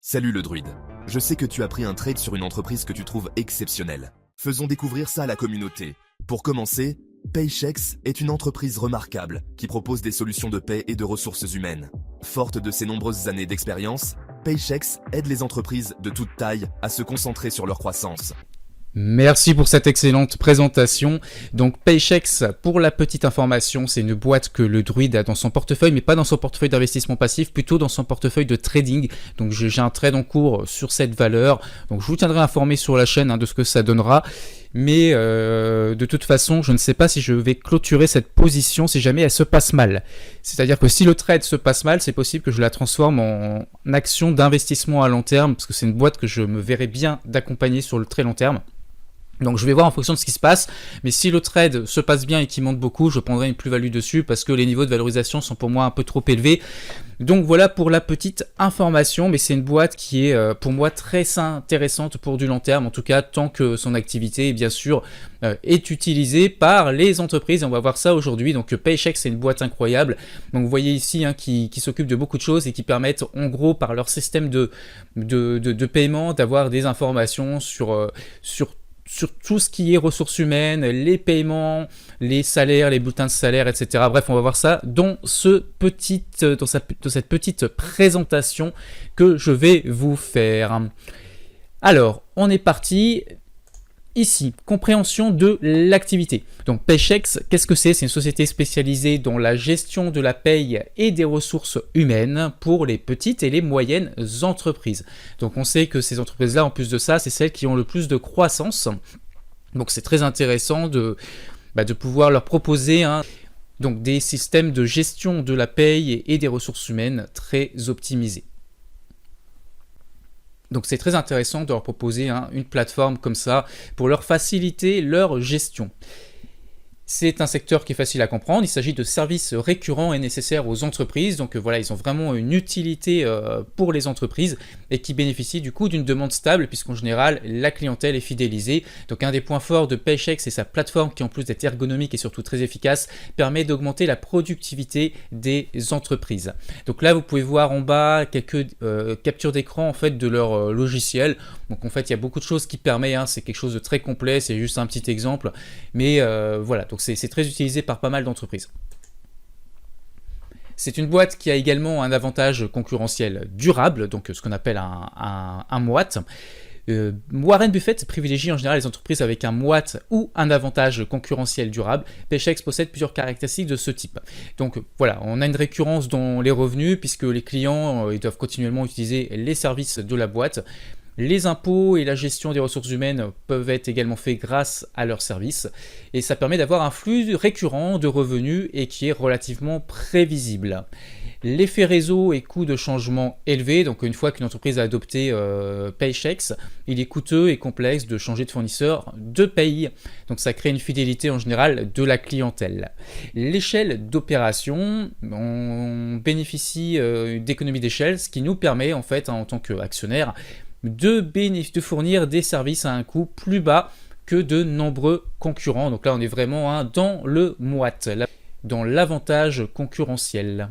Salut le druide. Je sais que tu as pris un trade sur une entreprise que tu trouves exceptionnelle. Faisons découvrir ça à la communauté. Pour commencer, Paychex est une entreprise remarquable qui propose des solutions de paie et de ressources humaines. Forte de ses nombreuses années d'expérience, Paychex aide les entreprises de toute taille à se concentrer sur leur croissance. Merci pour cette excellente présentation. Donc Paychex, pour la petite information, c'est une boîte que le druide a dans son portefeuille, mais pas dans son portefeuille d'investissement passif, plutôt dans son portefeuille de trading. Donc j'ai un trade en cours sur cette valeur. Donc je vous tiendrai informé sur la chaîne de ce que ça donnera. Mais de toute façon, je ne sais pas si je vais clôturer cette position si jamais elle se passe mal. C'est-à-dire que si le trade se passe mal, c'est possible que je la transforme en action d'investissement à long terme, parce que c'est une boîte que je me verrais bien d'accompagner sur le très long terme. Donc je vais voir en fonction de ce qui se passe, mais si le trade se passe bien et qu'il monte beaucoup, je prendrai une plus-value dessus parce que les niveaux de valorisation sont pour moi un peu trop élevés. Donc voilà pour la petite information, mais c'est une boîte qui est pour moi très intéressante pour du long terme, en tout cas tant que son activité bien sûr est utilisée par les entreprises, et on va voir ça aujourd'hui. Donc Paychex, c'est une boîte incroyable, donc vous voyez ici qui s'occupe de beaucoup de choses et qui permettent en gros par leur système de paiement d'avoir des informations sur tout ce qui est ressources humaines, les paiements, les salaires, les bulletins de salaire, etc. Bref, on va voir ça dans cette petite présentation que je vais vous faire. Alors, on est parti. Ici, compréhension de l'activité. Donc Paychex, qu'est-ce que c'est? C'est une société spécialisée dans la gestion de la paye et des ressources humaines pour les petites et les moyennes entreprises. Donc on sait que ces entreprises-là, en plus de ça, c'est celles qui ont le plus de croissance. Donc c'est très intéressant de pouvoir leur proposer donc des systèmes de gestion de la paye et des ressources humaines très optimisés. Donc c'est très intéressant de leur proposer une plateforme comme ça pour leur faciliter leur gestion. C'est un secteur qui est facile à comprendre, il s'agit de services récurrents et nécessaires aux entreprises, donc voilà, ils ont vraiment une utilité pour les entreprises et qui bénéficient du coup d'une demande stable puisqu'en général la clientèle est fidélisée. Donc un des points forts de Paychex, c'est sa plateforme qui en plus d'être ergonomique et surtout très efficace, permet d'augmenter la productivité des entreprises. Donc là vous pouvez voir en bas quelques captures d'écran en fait de leur logiciel. Donc en fait il y a beaucoup de choses qui permettent, c'est quelque chose de très complet, c'est juste un petit exemple, mais voilà. Donc c'est très utilisé par pas mal d'entreprises. C'est une boîte qui a également un avantage concurrentiel durable, donc ce qu'on appelle un moat. Warren Buffett privilégie en général les entreprises avec un moat ou un avantage concurrentiel durable. Paychex possède plusieurs caractéristiques de ce type. Donc voilà, on a une récurrence dans les revenus puisque les clients ils doivent continuellement utiliser les services de la boîte. Les impôts et la gestion des ressources humaines peuvent être également faits grâce à leurs services et ça permet d'avoir un flux récurrent de revenus et qui est relativement prévisible. L'effet réseau et coût de changement élevés, donc une fois qu'une entreprise a adopté Paychex, il est coûteux et complexe de changer de fournisseur de paye, donc ça crée une fidélité en général de la clientèle. L'échelle d'opération, on bénéficie d'économies d'échelle, ce qui nous permet en fait en tant qu'actionnaire de fournir des services à un coût plus bas que de nombreux concurrents. Donc là, on est vraiment dans le moat, dans l'avantage concurrentiel.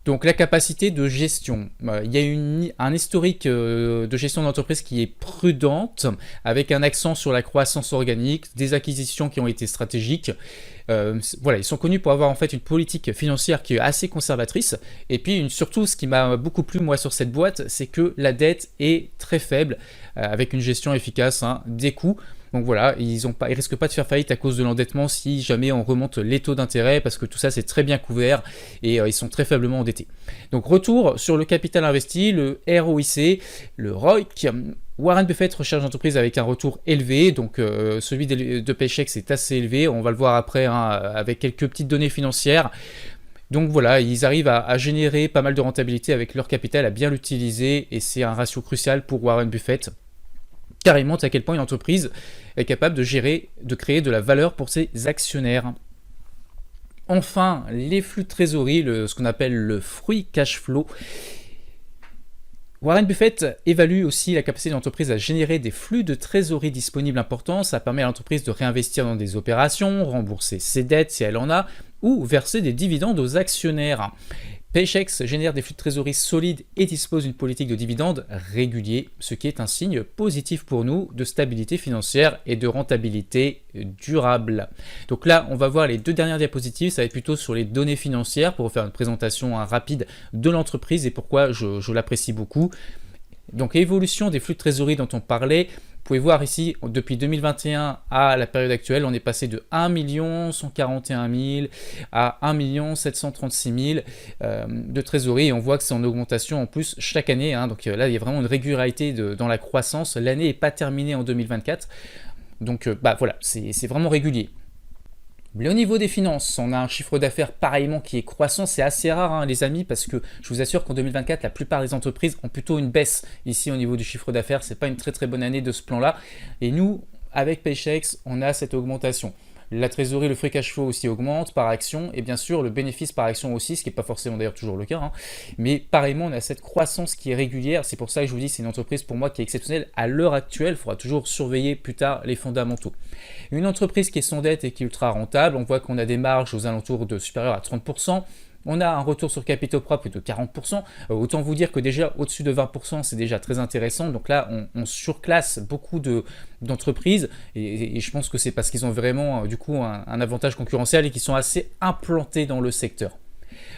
Donc la capacité de gestion, il y a un historique de gestion d'entreprise qui est prudente, avec un accent sur la croissance organique, des acquisitions qui ont été stratégiques. Voilà, ils sont connus pour avoir en fait une politique financière qui est assez conservatrice. Et puis surtout, ce qui m'a beaucoup plu moi sur cette boîte, c'est que la dette est très faible, avec une gestion efficace des coûts. Donc voilà, ils risquent pas de faire faillite à cause de l'endettement si jamais on remonte les taux d'intérêt parce que tout ça c'est très bien couvert et ils sont très faiblement endettés. Donc retour sur le capital investi, le ROIC, le ROIC. Warren Buffett recherche une entreprise avec un retour élevé, donc celui de Paychex est assez élevé, on va le voir après avec quelques petites données financières. Donc voilà, ils arrivent à générer pas mal de rentabilité avec leur capital, à bien l'utiliser et c'est un ratio crucial pour Warren Buffett. Car il montre à quel point une entreprise est capable de créer de la valeur pour ses actionnaires. Enfin, les flux de trésorerie, ce qu'on appelle le free cash flow. Warren Buffett évalue aussi la capacité de l'entreprise à générer des flux de trésorerie disponibles importants. Ça permet à l'entreprise de réinvestir dans des opérations, rembourser ses dettes si elle en a, ou verser des dividendes aux actionnaires. Paychex génère des flux de trésorerie solides et dispose d'une politique de dividendes réguliers, ce qui est un signe positif pour nous de stabilité financière et de rentabilité durable. Donc là, on va voir les deux dernières diapositives, ça va être plutôt sur les données financières pour vous faire une présentation rapide de l'entreprise et pourquoi je l'apprécie beaucoup. Donc l'évolution des flux de trésorerie dont on parlait, vous pouvez voir ici, depuis 2021 à la période actuelle, on est passé de 1 141 000 à 1 736 000 de trésorerie et on voit que c'est en augmentation en plus chaque année. Donc là, il y a vraiment une régularité dans la croissance. L'année n'est pas terminée en 2024. Donc voilà, c'est vraiment régulier. Mais au niveau des finances, on a un chiffre d'affaires pareillement qui est croissant. C'est assez rare les amis parce que je vous assure qu'en 2024, la plupart des entreprises ont plutôt une baisse ici au niveau du chiffre d'affaires. C'est pas une très très bonne année de ce plan-là. Et nous, avec Paychex, on a cette augmentation. La trésorerie, le free cash flow aussi augmente par action et bien sûr le bénéfice par action aussi, ce qui n'est pas forcément d'ailleurs toujours le cas. Mais pareillement, on a cette croissance qui est régulière. C'est pour ça que je vous dis c'est une entreprise pour moi qui est exceptionnelle à l'heure actuelle. Il faudra toujours surveiller plus tard les fondamentaux. Une entreprise qui est sans dette et qui est ultra rentable, on voit qu'on a des marges aux alentours de supérieures à 30%. On a un retour sur capitaux propres de 40%. Autant vous dire que déjà au-dessus de 20%, c'est déjà très intéressant. Donc là, on surclasse beaucoup d'entreprises et je pense que c'est parce qu'ils ont vraiment du coup un avantage concurrentiel et qu'ils sont assez implantés dans le secteur.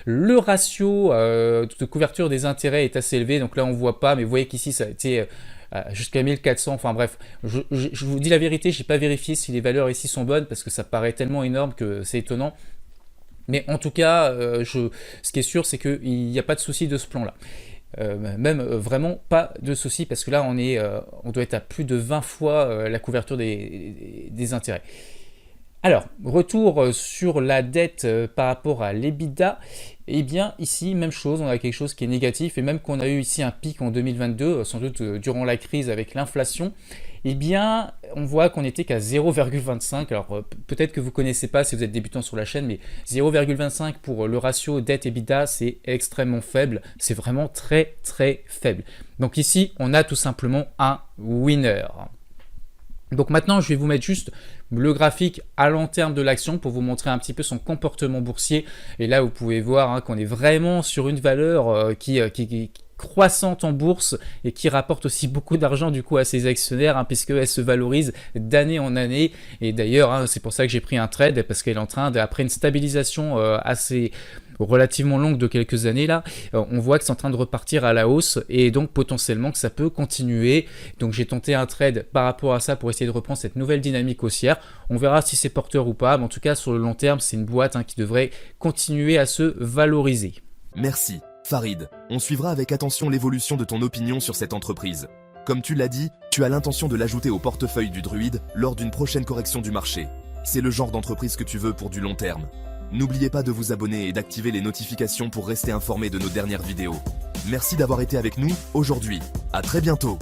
Le ratio de couverture des intérêts est assez élevé. Donc là, on ne voit pas, mais vous voyez qu'ici, ça a été jusqu'à 1400. Enfin bref, je vous dis la vérité, je n'ai pas vérifié si les valeurs ici sont bonnes parce que ça paraît tellement énorme que c'est étonnant. Mais en tout cas, ce qui est sûr, c'est qu'il n'y a pas de souci de ce plan-là. Même vraiment pas de souci parce que là, on doit être à plus de 20 fois la couverture des intérêts. Alors, retour sur la dette par rapport à l'EBITDA. Eh bien, ici, même chose, on a quelque chose qui est négatif. Et même qu'on a eu ici un pic en 2022, sans doute durant la crise avec l'inflation, eh bien, on voit qu'on n'était qu'à 0,25. Alors, peut-être que vous ne connaissez pas si vous êtes débutant sur la chaîne, mais 0,25 pour le ratio dette-EBITDA, c'est extrêmement faible. C'est vraiment très, très faible. Donc ici, on a tout simplement un winner. Donc maintenant, je vais vous mettre juste le graphique à long terme de l'action pour vous montrer un petit peu son comportement boursier. Et là, vous pouvez voir qu'on est vraiment sur une valeur qui croissante en bourse et qui rapporte aussi beaucoup d'argent du coup à ses actionnaires puisqu'elle se valorise d'année en année. Et d'ailleurs, c'est pour ça que j'ai pris un trade parce qu'elle est en train après une stabilisation assez relativement longue de quelques années là, on voit que c'est en train de repartir à la hausse et donc potentiellement que ça peut continuer. Donc j'ai tenté un trade par rapport à ça pour essayer de reprendre cette nouvelle dynamique haussière. On verra si c'est porteur ou pas, mais en tout cas sur le long terme, c'est une boîte qui devrait continuer à se valoriser. Merci, Farid. On suivra avec attention l'évolution de ton opinion sur cette entreprise. Comme tu l'as dit, tu as l'intention de l'ajouter au portefeuille du Druide lors d'une prochaine correction du marché. C'est le genre d'entreprise que tu veux pour du long terme. N'oubliez pas de vous abonner et d'activer les notifications pour rester informé de nos dernières vidéos. Merci d'avoir été avec nous aujourd'hui. À très bientôt.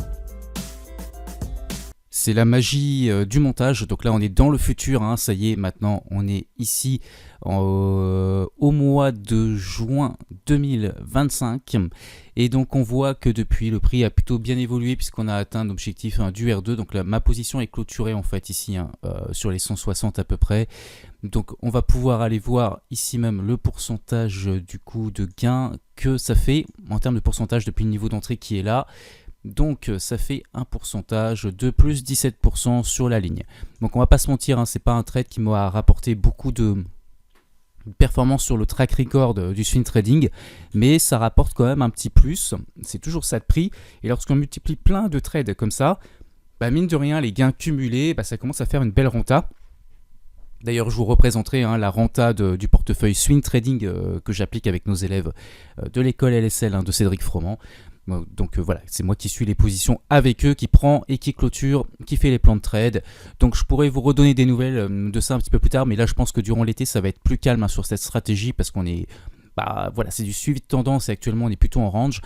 C'est la magie du montage. Donc là, on est dans le futur. Ça y est, maintenant, on est ici au mois de juin 2025. Et donc, on voit que depuis, le prix a plutôt bien évolué puisqu'on a atteint l'objectif du R2. Donc là, ma position est clôturée en fait ici sur les 160 à peu près. Donc, on va pouvoir aller voir ici même le pourcentage du coup de gain que ça fait en termes de pourcentage depuis le niveau d'entrée qui est là. Donc ça fait un pourcentage de plus 17% sur la ligne. Donc on va pas se mentir, c'est pas un trade qui m'a rapporté beaucoup de performance sur le track record du swing trading, mais ça rapporte quand même un petit plus. C'est toujours ça de prix. Et lorsqu'on multiplie plein de trades comme ça, mine de rien, les gains cumulés, ça commence à faire une belle renta. D'ailleurs, je vous représenterai la renta du portefeuille swing trading que j'applique avec nos élèves de l'école LSL de Cédric Froment. Donc voilà, c'est moi qui suis les positions avec eux, qui prend et qui clôture, qui fait les plans de trade. Donc je pourrais vous redonner des nouvelles de ça un petit peu plus tard, mais là je pense que durant l'été ça va être plus calme sur cette stratégie parce qu'on est, voilà, c'est du suivi de tendance et actuellement on est plutôt en range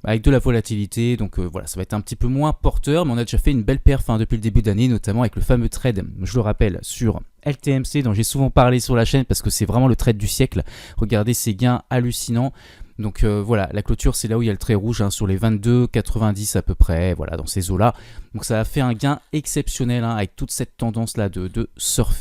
avec de la volatilité. Donc voilà, ça va être un petit peu moins porteur, mais on a déjà fait une belle perf depuis le début d'année, notamment avec le fameux trade, je le rappelle, sur LTMC dont j'ai souvent parlé sur la chaîne parce que c'est vraiment le trade du siècle. Regardez ces gains hallucinants. Donc voilà, la clôture c'est là où il y a le trait rouge sur les 22,90 à peu près, voilà, dans ces eaux là. Donc ça a fait un gain exceptionnel avec toute cette tendance là de surfer.